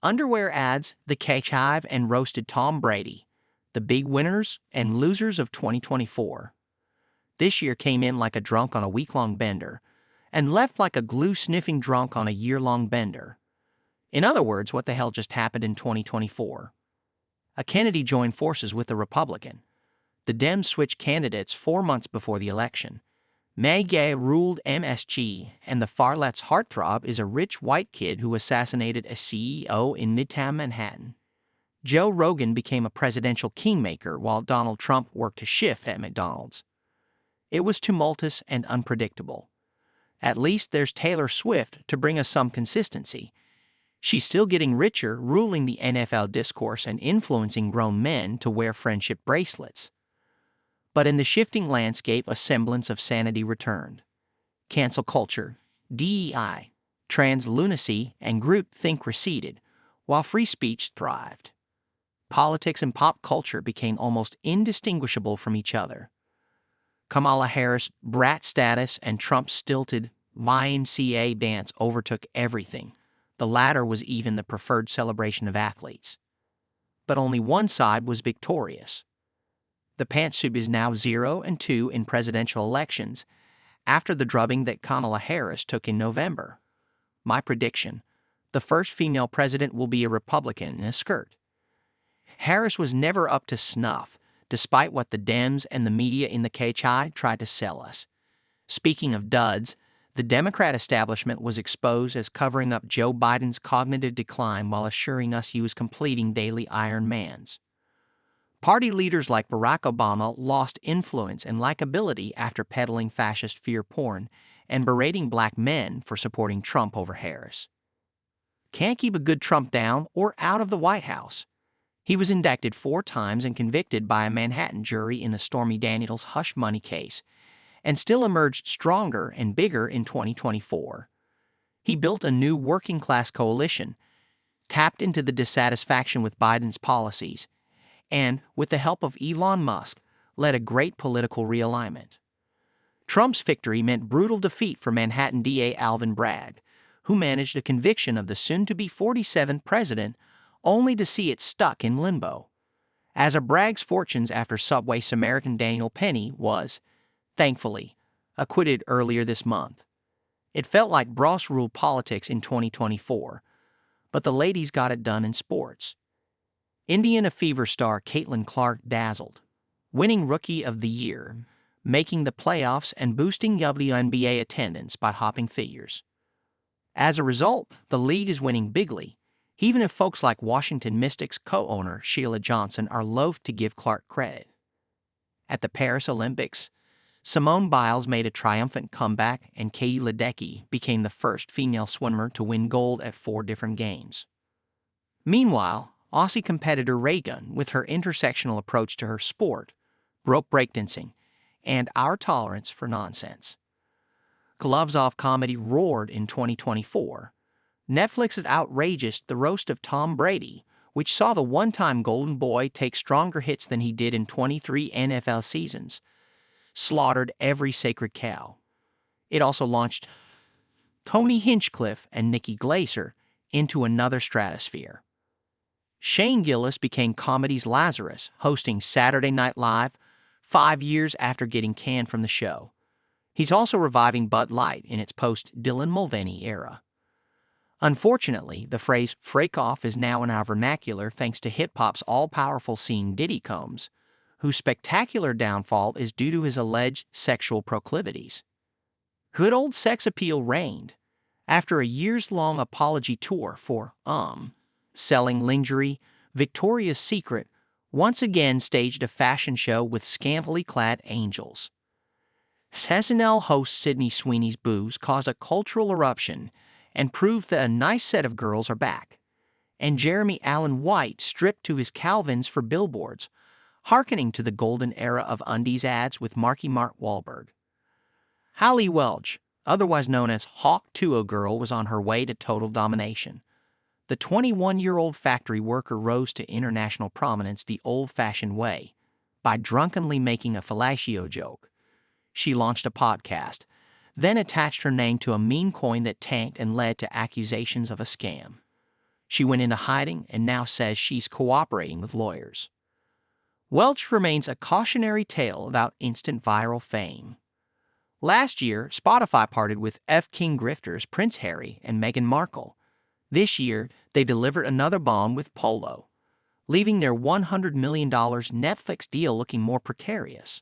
Underwear ads, the KHive, and roasted Tom Brady, the big winners and losers of 2024. This year came in like a drunk on a week-long bender, and left like a glue-sniffing drunk on a year-long bender. In other words, what the hell just happened in 2024? A Kennedy joined forces with a Republican. The Dems switched candidates 4 months before the election. May Gay ruled MSG, and the far left's heartthrob is a rich white kid who assassinated a CEO in Midtown Manhattan. Joe Rogan became a presidential kingmaker while Donald Trump worked a shift at McDonald's. It was tumultuous and unpredictable. At least there's Taylor Swift to bring us some consistency. She's still getting richer, ruling the NFL discourse and influencing grown men to wear friendship bracelets. But in the shifting landscape, a semblance of sanity returned. Cancel culture, DEI, trans lunacy, and groupthink receded, while free speech thrived. Politics and pop culture became almost indistinguishable from each other. Kamala Harris' brat status and Trump's stilted YMCA dance overtook everything. The latter was even the preferred celebration of athletes. But only one side was victorious. The pantsuit is now 0-2 in presidential elections after the drubbing that Kamala Harris took in November. My prediction: the first female president will be a Republican in a skirt. Harris was never up to snuff, despite what the Dems and the media in the KHive tried to sell us. Speaking of duds, the Democrat establishment was exposed as covering up Joe Biden's cognitive decline while assuring us he was completing daily Ironmans. Party leaders like Barack Obama lost influence and likability after peddling fascist fear porn and berating black men for supporting Trump over Harris. Can't keep a good Trump down or out of the White House. He was indicted 4 times and convicted by a Manhattan jury in the Stormy Daniels hush money case, and still emerged stronger and bigger in 2024. He built a new working-class coalition, tapped into the dissatisfaction with Biden's policies, and, with the help of Elon Musk, led a great political realignment. Trump's victory meant brutal defeat for Manhattan DA Alvin Bragg, who managed a conviction of the soon-to-be 47th president only to see it stuck in limbo. As of Bragg's fortunes after Subway Samaritan Daniel Penny was, thankfully, acquitted earlier this month. It felt like Bros ruled politics in 2024, but the ladies got it done in sports. Indiana Fever star Caitlin Clark dazzled, winning Rookie of the Year, making the playoffs and boosting WNBA attendance by hopping figures. As a result, the league is winning bigly, even if folks like Washington Mystics co-owner Sheila Johnson are loath to give Clark credit. At the Paris Olympics, Simone Biles made a triumphant comeback and Katie Ledecky became the first female swimmer to win gold at 4 different games. Meanwhile, Aussie competitor Raygun, with her intersectional approach to her sport, broke breakdancing, and our tolerance for nonsense. Gloves Off comedy roared in 2024. Netflix's outrageous The Roast of Tom Brady, which saw the one-time Golden Boy take stronger hits than he did in 23 NFL seasons, slaughtered every sacred cow. It also launched Tony Hinchcliffe and Nikki Glaser into another stratosphere. Shane Gillis became comedy's Lazarus, hosting Saturday Night Live 5 years after getting canned from the show. He's also reviving Bud Light in its post-Dylan Mulvaney era. Unfortunately, the phrase "freak off" is now in our vernacular thanks to hip-hop's all-powerful scene Diddy Combs, whose spectacular downfall is due to his alleged sexual proclivities. Good old sex appeal reigned. After a years-long apology tour for, selling lingerie, Victoria's Secret once again staged a fashion show with scantily clad angels. SNL host Sydney Sweeney's booze caused a cultural eruption and proved that a nice set of girls are back. And Jeremy Allen White stripped to his Calvins for billboards, hearkening to the golden era of undies ads with Marky Mark Wahlberg. Hallie Welch, otherwise known as Hawk Tuo Girl, was on her way to total domination. The 21-year-old factory worker rose to international prominence the old-fashioned way, by drunkenly making a fellatio joke. She launched a podcast, then attached her name to a meme coin that tanked and led to accusations of a scam. She went into hiding and now says she's cooperating with lawyers. Welch remains a cautionary tale about instant viral fame. Last year, Spotify parted with King grifters Prince Harry and Meghan Markle. This year, they delivered another bomb with Polo, leaving their $100 million Netflix deal looking more precarious.